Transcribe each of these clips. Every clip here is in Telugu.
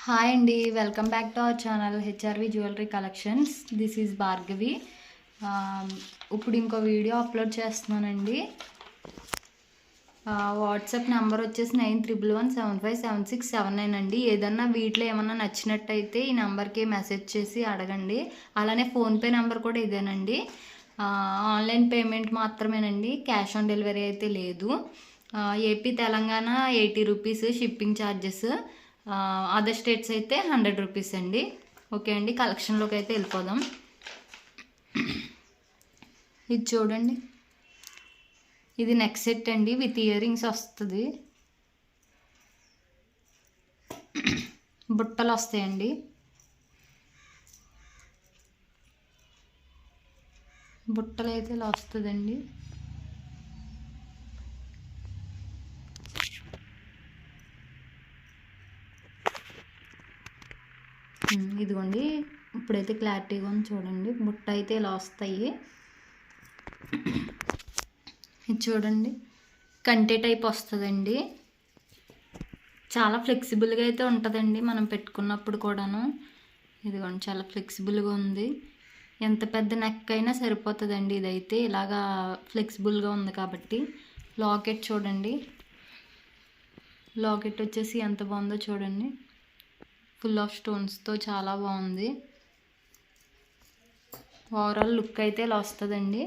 హాయ్ అండి, welcome back to our channel HRV jewellery collections. This is Bhargavi. ఇప్పుడు ఇంకో వీడియో అప్లోడ్ చేస్తున్నానండి. వాట్సాప్ నెంబర్ వచ్చేసి 9311757679 అండి. ఏదన్నా వీటిలో ఏమన్నా నచ్చినట్టయితే ఈ నెంబర్కి మెసేజ్ చేసి అడగండి. అలానే ఫోన్పే నెంబర్ కూడా ఇదేనండి. ఆన్లైన్ పేమెంట్ మాత్రమేనండి, క్యాష్ ఆన్ డెలివరీ అయితే లేదు. AP Telangana 80 rupees shipping charges, other states అయితే 100 రూపీస్ అండి. ఓకే అండి, కలెక్షన్లోకి అయితే వెళ్ళిపోదాం. ఇది చూడండి, ఇది నెక్ సెట్ అండి, విత్ ఇయర్ రింగ్స్ వస్తుంది. బుట్టలు వస్తాయండి. బుట్టలు అయితే ఇలా వస్తుందండి. ఇదిగోండి, ఇప్పుడైతే క్లారిటీగా ఉంది చూడండి. బుట్ట అయితే ఇలా వస్తాయి. ఇది చూడండి, కంటే టైప్ వస్తుందండి. చాలా ఫ్లెక్సిబుల్గా అయితే ఉంటుందండి మనం పెట్టుకున్నప్పుడు కూడాను. ఇదిగోండి, చాలా ఫ్లెక్సిబుల్గా ఉంది. ఎంత పెద్ద నెక్ అయినా సరిపోతుందండి. ఇదైతే ఇలాగా ఫ్లెక్సిబుల్గా ఉంది కాబట్టి. లాకెట్ చూడండి, లాకెట్ వచ్చేసి ఎంత బాగుందో చూడండి. ఫుల్ ఆఫ్ స్టోన్స్తో చాలా బాగుంది. ఓవరాల్ లుక్ అయితే ఇలా వస్తుందండి.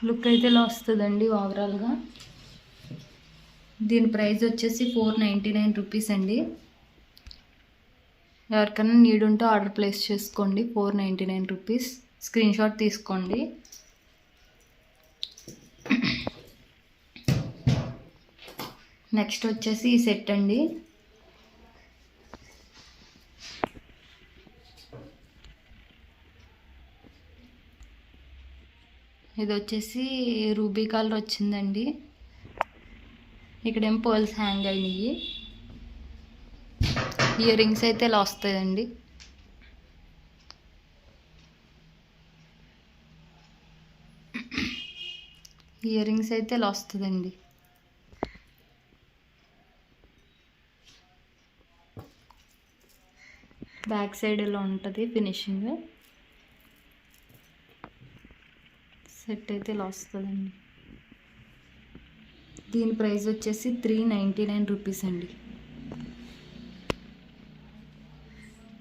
లుక్ అయితే ఇలా వస్తుందండి ఓవరాల్గా. దీని ప్రైస్ వచ్చేసి 499 రూపీస్ అండి. ఎవరికైనా నీడ్ ఉంటే ఆర్డర్ ప్లేస్ చేసుకోండి. 499 రూపీస్. స్క్రీన్ షాట్ తీసుకోండి. నెక్స్ట్ వచ్చేసి ఈ సెట్ అండి. ఇది వచ్చేసి రూబీ కలర్ వచ్చిందండి. ఇక్కడేం పర్ల్స్ హ్యాంగ్ అయినాయి. ఇయర్ రింగ్స్ అయితే ఇలా వస్తాయండి. ఇయర్ రింగ్స్ అయితే ఇలా వస్తుందండి. బ్యాక్ సైడ్ ఇలా ఉంటుంది ఫినిషింగ్. సెట్ అయితే ఇలా వస్తుందండి. దీని ప్రైస్ వచ్చేసి 399 రూపీస్ అండి.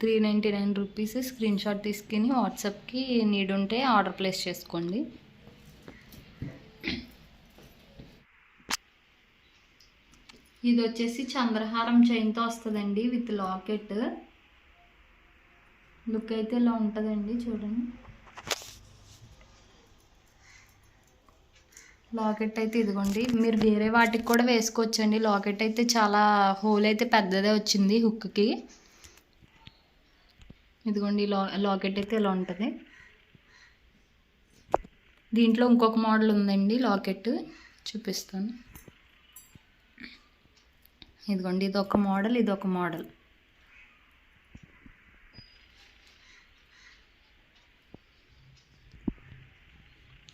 399 రూపీస్. స్క్రీన్ షాట్ తీసుకుని వాట్సాప్కి నీడ్ ఉంటే ఆర్డర్ ప్లేస్ చేసుకోండి. ఇది వచ్చేసి చంద్రహారం చైన్తో వస్తుందండి, విత్ లాకెట్. లుక్ అయితే ఇలా ఉంటుందండి చూడండి. లాకెట్ అయితే ఇదిగోండి, మీరు వేరే వాటికి కూడా వేసుకోవచ్చండి. లాకెట్ అయితే చాలా హోల్ అయితే పెద్దదే వచ్చింది హుక్కి. ఇదిగోండి, లాకెట్ అయితే ఇలా ఉంటుంది. దీంట్లో ఇంకొక మోడల్ ఉందండి లాకెట్, చూపిస్తాను. ఇదిగోండి, ఇదొక మోడల్, ఇదొక మోడల్.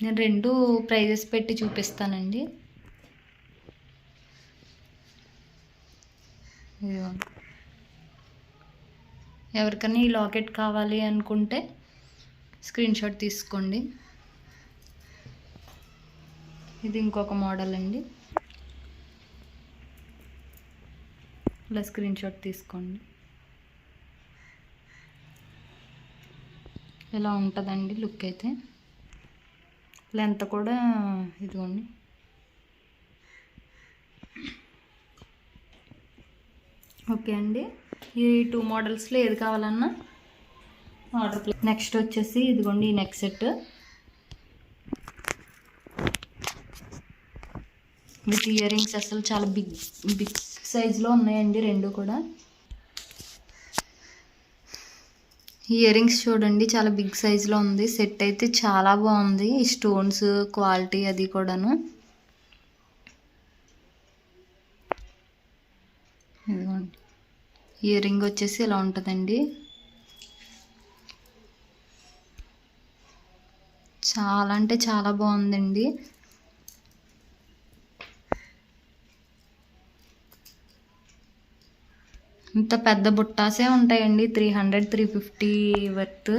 నేను రెండు ప్రైజెస్ పెట్టి చూపిస్తానండి. ఎవరికైనా ఈ లాకెట్ కావాలి అనుకుంటే స్క్రీన్ షాట్ తీసుకోండి. ఇది ఇంకొక మోడల్ అండి. ఇలా స్క్రీన్ షాట్ తీసుకోండి. ఇలా ఉంటుందండి లుక్ అయితే. లెంత్ కూడా ఇదిగోండి. ఓకే అండి, ఈ 2 మోడల్స్లో ఏది కావాలన్నా ఆర్డర్ ప్లేస్. నెక్స్ట్ వచ్చేసి ఇదిగోండి, ఈ neck set with ear rings. అసలు చాలా బిగ్ సైజులో ఉన్నాయండి రెండు కూడా. ఇయర్ రింగ్స్ చూడండి, చాలా బిగ్ సైజులో ఉంది. సెట్ అయితే చాలా బాగుంది. ఈ స్టోన్స్ క్వాలిటీ అది కూడాను. ఇదిగోండి, ఇయర్ రింగ్ వచ్చేసి ఇలా ఉంటుందండి. చాలా అంటే చాలా బాగుందండి. ఇంత పెద్ద బుట్టాసే ఉంటాయండి, 300 350 వర్త్.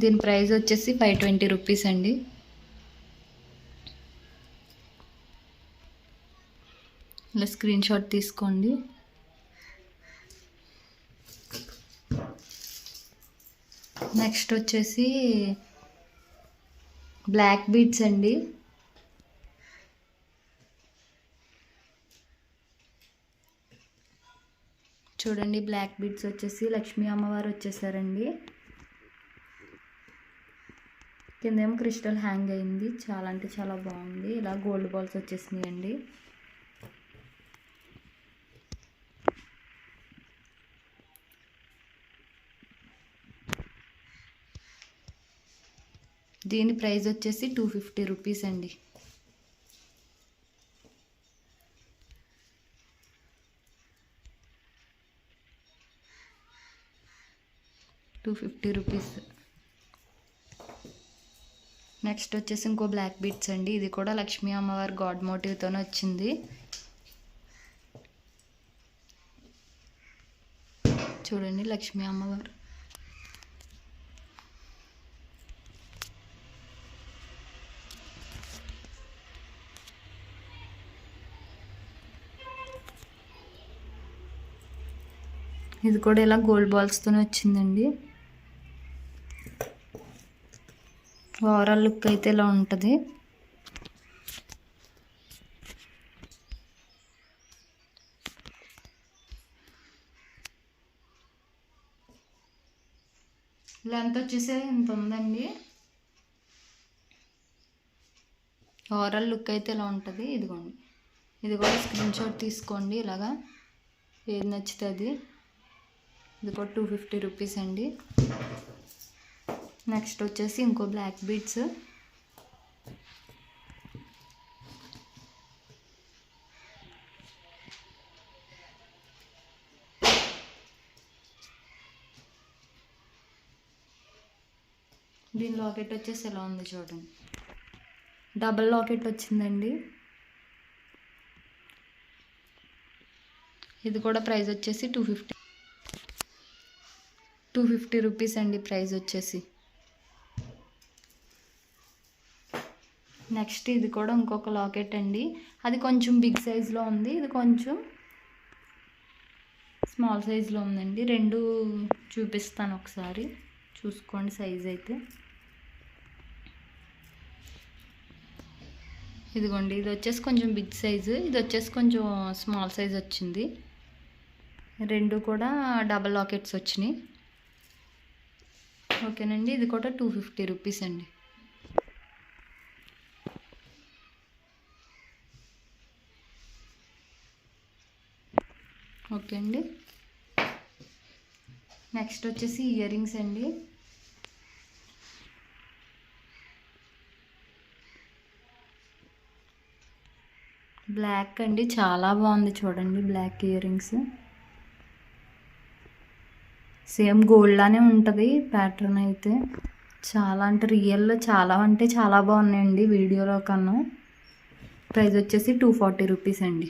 దీని ప్రైస్ వచ్చేసి 520 రూపీస్ అండి. ఇలా స్క్రీన్ షాట్ తీసుకోండి. నెక్స్ట్ వచ్చేసి బ్లాక్ బీడ్స్ అండి. చూడండి, బ్లాక్ బీడ్స్ వచ్చేసి లక్ష్మీ అమ్మవారు వచ్చేసారండి. కిందేమో క్రిస్టల్ హ్యాంగ్ అయింది, చాలా అంటే చాలా బాగుంది. ఇలా గోల్డ్ బాల్స్ వచ్చేసినాయండి. దీని ప్రైస్ వచ్చేసి 250 రూపీస్ అండి. రూపీస్. నెక్స్ట్ వచ్చేసి ఇంకో బ్లాక్ బీడ్స్ అండి. ఇది కూడా లక్ష్మీ అమ్మవారి గాడ్ మోటివ్తోనే వచ్చింది. చూడండి, లక్ష్మీ అమ్మవారు. ఇది కూడా ఇలా గోల్డ్ బాల్స్తోనే వచ్చిందండి. ఓవరాల్ లుక్ అయితే ఇలా ఉంటుంది. లెంత్ వచ్చేసి ఇంత ఉందండి. ఓవరాల్ లుక్ అయితే ఇలా ఉంటుంది. ఇదిగోండి, ఇది కూడా స్క్రీన్ షాట్ తీసుకోండి. ఇలాగా ఏది నచ్చుతుంది. ఇది కూడా 250 రూపీస్ అండి. నెక్స్ట్ వచ్చేసి ఇంకో బ్లాక్ బీడ్స్. దీని లాకెట్ వచ్చేసి ఎలా ఉంది చూడండి, డబల్ లాకెట్ వచ్చిందండి. ఇది కూడా ప్రైస్ వచ్చేసి 250 రూపీస్ అండి ప్రైస్ వచ్చేసి. నెక్స్ట్ ఇది కూడా ఇంకొక లాకెట్ అండి. అది కొంచెం బిగ్ సైజులో ఉంది, ఇది కొంచెం స్మాల్ సైజులో ఉందండి. రెండు చూపిస్తాను, ఒకసారి చూసుకోండి సైజ్ అయితే. ఇదిగోండి, ఇది వచ్చేసి కొంచెం బిగ్ సైజు, ఇది వచ్చేసి కొంచెం స్మాల్ సైజ్ వచ్చింది. రెండు కూడా డబల్ లాకెట్స్ వచ్చినాయి. ఓకేనండి, ఇది కూడా 250 రూపీస్ అండి. ఓకే అండి. నెక్స్ట్ వచ్చేసి ఇయర్ రింగ్స్ అండి. బ్లాక్ అండి, చాలా బాగుంది చూడండి. Black ear rings same gold లానే ఉంటుంది ప్యాటర్న్ అయితే. చాలా అంటే రియల్లో చాలా అంటే చాలా బాగున్నాయండి వీడియోలో కన్నా. ప్రైస్ వచ్చేసి 240 రూపీస్ అండి.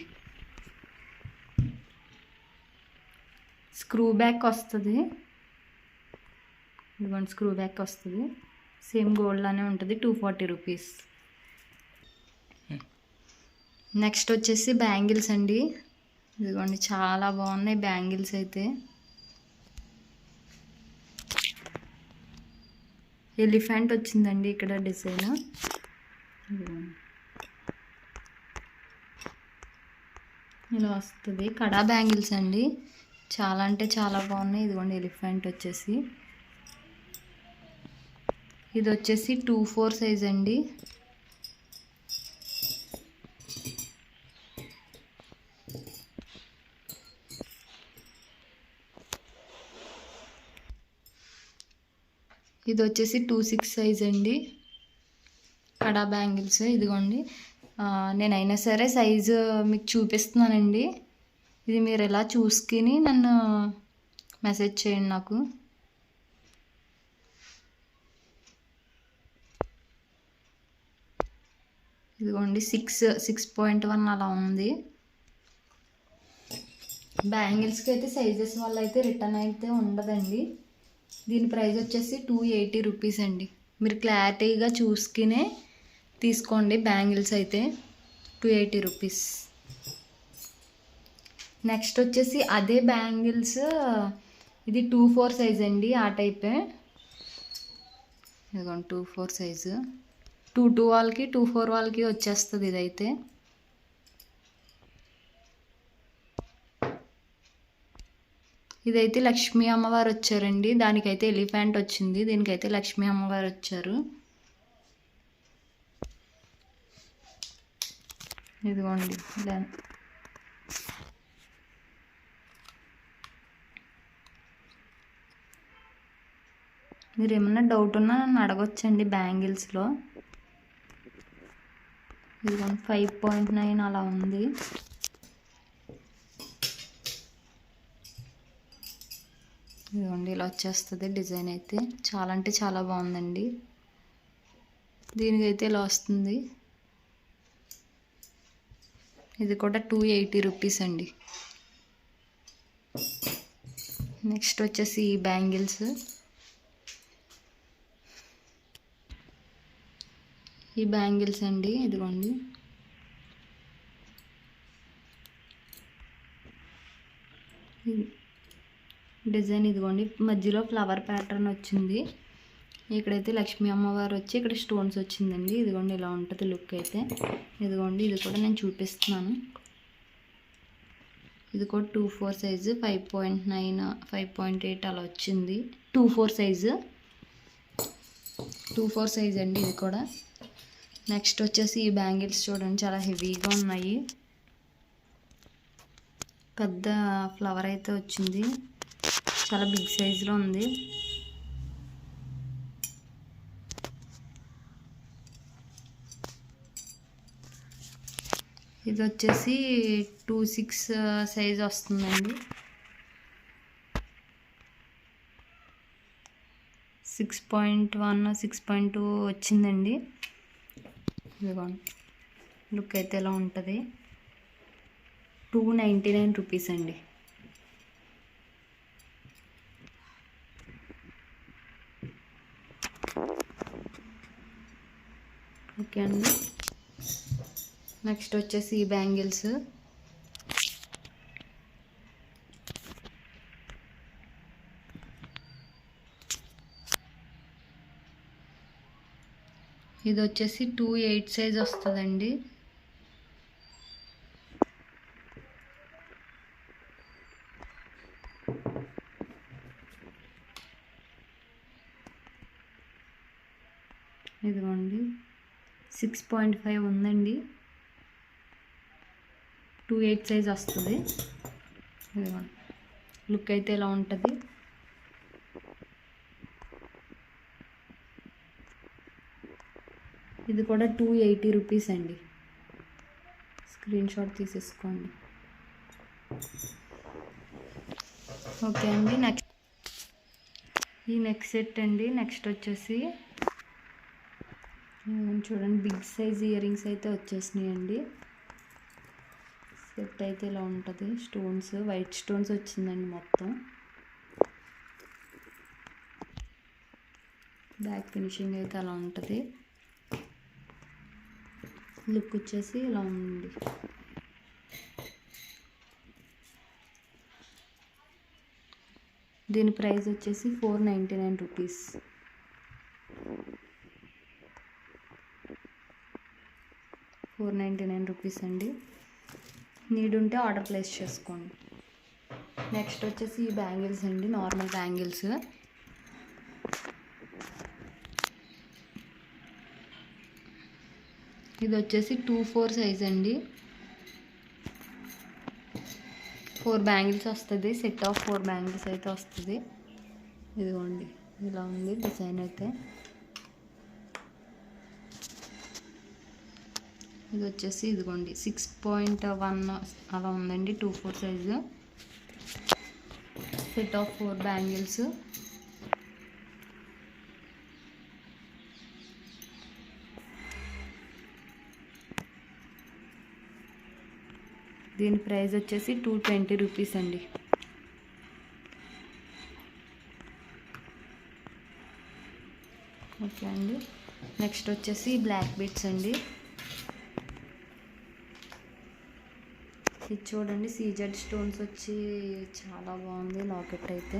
స్క్రూ బ్యాక్ వస్తుంది, ఇదిగోండి స్క్రూ బ్యాక్ వస్తుంది. సేమ్ గోల్డ్ లానే ఉంటుంది, 240 రూపీస్. నెక్స్ట్ వచ్చేసి బ్యాంగిల్స్ అండి. ఇదిగోండి, చాలా బాగున్నాయి బ్యాంగిల్స్ అయితే. ఎలిఫెంట్ వచ్చిందండి ఇక్కడ డిజైన్. ఇలా వస్తుంది. కడా బ్యాంగిల్స్ అండి, చాలా అంటే చాలా బాగున్నాయి. ఇదిగోండి ఎలిఫెంట్ వచ్చేసి. ఇది వచ్చేసి 2/4 సైజ్ అండి. ఇది వచ్చేసి 2/6 సైజ్ అండి కడా బ్యాంగిల్స్. ఇదిగోండి, నేనైనా సరే సైజు మీకు చూపిస్తున్నానండి. ఇది మీరు ఎలా చూసుకుని నన్ను మెసేజ్ చేయండి నాకు. ఇదిగోండి 6.1 అలా ఉంది. బ్యాంగిల్స్కి అయితే సైజెస్ వల్ల అయితే రిటర్న్ అయితే ఉండదండి. దీని ప్రైస్ వచ్చేసి 280 రూపీస్ అండి. మీరు క్లారిటీగా చూసుకునే తీసుకోండి. బ్యాంగిల్స్ అయితే 280 రూపీస్. నెక్స్ట్ వచ్చేసి అదే బ్యాంగిల్స్, ఇది 2/4 సైజ్ అండి. ఆ టైపే, ఇదిగోండి 2/4 సైజు. 2 వాళ్ళకి 2/4 వాళ్ళకి వచ్చేస్తుంది ఇదైతే. ఇదైతే లక్ష్మీ అమ్మవారు వచ్చారండి. దానికైతే ఎలిఫెంట్ వచ్చింది, దీనికైతే లక్ష్మీ అమ్మవారు వచ్చారు. ఇదిగోండి ఇలా. మీరు ఏమన్నా డౌట్ ఉన్నా నన్ను అడగొచ్చండి బ్యాంగిల్స్లో. ఇదిగోండి 5.9 అలా ఉంది. ఇదిగోండి ఇలా వచ్చేస్తుంది డిజైన్ అయితే. చాలా అంటే చాలా బాగుందండి. దీనికైతే ఇలా వస్తుంది. ఇది కూడా 280 రూపీస్ అండి. నెక్స్ట్ వచ్చేసి ఈ బ్యాంగిల్స్. ఈ బ్యాంగిల్స్ అండి, ఇదిగోండి. డిజైన్ ఇదిగోండి, మధ్యలో ఫ్లవర్ ప్యాటర్న్ వచ్చింది. ఇక్కడైతే లక్ష్మీ అమ్మవారు వచ్చి ఇక్కడ స్టోన్స్ వచ్చిందండి. ఇదిగోండి ఇలా ఉంటుంది లుక్ అయితే. ఇదిగోండి ఇది కూడా నేను చూపిస్తున్నాను. ఇది కూడా 2/4 సైజు, 5.9 5.8 అలా వచ్చింది. 2/4 సైజు, 2/4 సైజ్ అండి ఇది కూడా. నెక్స్ట్ వచ్చేసి ఈ బ్యాంగిల్స్ చూడండి, చాలా హెవీగా ఉన్నాయి. పెద్ద ఫ్లవర్ అయితే వచ్చింది, చాలా బిగ్ సైజులో ఉంది. ఇది వచ్చేసి 2/6 సైజ్ వస్తుందండి. 6.1 6.2 వచ్చిందండి. ఇదిగోండి లుక్ అయితే ఎలా ఉంటుంది. 299 రూపీస్ అండి. ఓకే అండి. నెక్స్ట్ వచ్చేసి ఈ బ్యాంగిల్స్. ఇది వచ్చేసి 2/8 సైజ్ వస్తుందండి. ఇదిగోండి 6.5 ఉందండి. 2/8 సైజ్ వస్తుంది. ఇదిగోండి లుక్ అయితే ఎలా ఉంటుంది. ఇది కూడా 280 రూపీస్ అండి. స్క్రీన్ షాట్ తీసేసుకోండి. ఓకే అండి. నెక్స్ట్ ఈ నెక్స్ట్ సెట్ అండి. నెక్స్ట్ వచ్చేసి చూడండి, బిగ్ సైజ్ ఇయర్ రింగ్స్ అయితే వచ్చేసినాయి అండి. సెట్ అయితే ఇలా ఉంటుంది. స్టోన్స్, వైట్ స్టోన్స్ వచ్చిందండి మొత్తం. బ్యాక్ ఫినిషింగ్ అయితే అలా ఉంటుంది. లుక్ వచ్చేసి ఇలా ఉంది. దీని ప్రైస్ వచ్చేసి 499 రూపీస్. 499 రూపీస్ అండి. నీడ్ ఉంటే ఆర్డర్ ప్లేస్ చేసుకోండి. నెక్స్ట్ వచ్చేసి ఈ బ్యాంగిల్స్ అండి, నార్మల్ బ్యాంగిల్స్. ఇది వచ్చేసి 2/4 సైజ్ అండి. 4 బ్యాంగిల్స్ వస్తుంది. సెట్ ఆఫ్ 4 బ్యాంగిల్స్ అయితే వస్తుంది. ఇదిగోండి ఇలా ఉంది డిజైన్ అయితే. ఇది వచ్చేసి ఇదిగోండి 6.1 అలా ఉందండి. 2/4 సైజు. Set of 4 bangles. దీని ప్రైస్ వచ్చేసి 220 రూపీస్ అండి. ఓకే అండి. నెక్స్ట్ వచ్చేసి బ్లాక్ బీడ్స్ అండి. ఇది చూడండి, సీజెడ్ స్టోన్స్ వచ్చి చాలా బాగుంది లాకెట్ అయితే.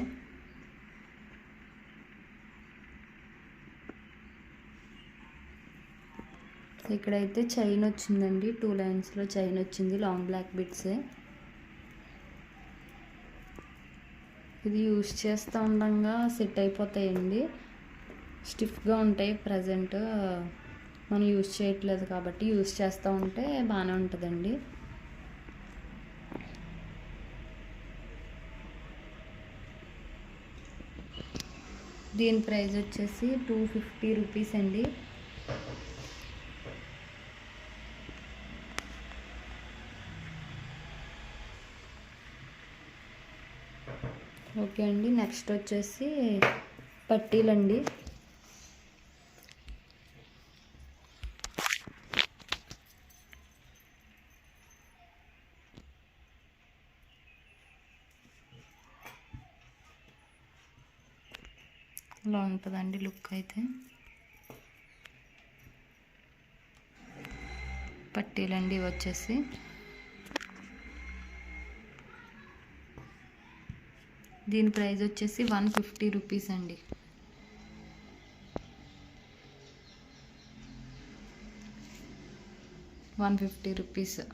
ఇక్కడైతే చైన్ వచ్చిందండి, 2 లైన్స్లో చైన్ వచ్చింది, లాంగ్ బ్లాక్ బిట్సే. ఇది యూస్ చేస్తూ ఉండగా సెట్ అయిపోతాయండి, స్టిఫ్గా ఉంటాయి. ప్రజెంట్ మనం యూస్ చేయట్లేదు కాబట్టి యూస్ చేస్తూ ఉంటే బాగానే ఉంటుందండి. దీని ప్రైస్ వచ్చేసి 250 రూపీస్ అండి. ఓకే అండి. నెక్స్ట్ వచ్చేసి పట్టీలండి. ఇలా ఉంటుందండి లుక్ అయితే. పట్టీలండి వచ్చేసి. దీని ప్రైస్ వచ్చేసి 150 రూపీస్ అండి. $150.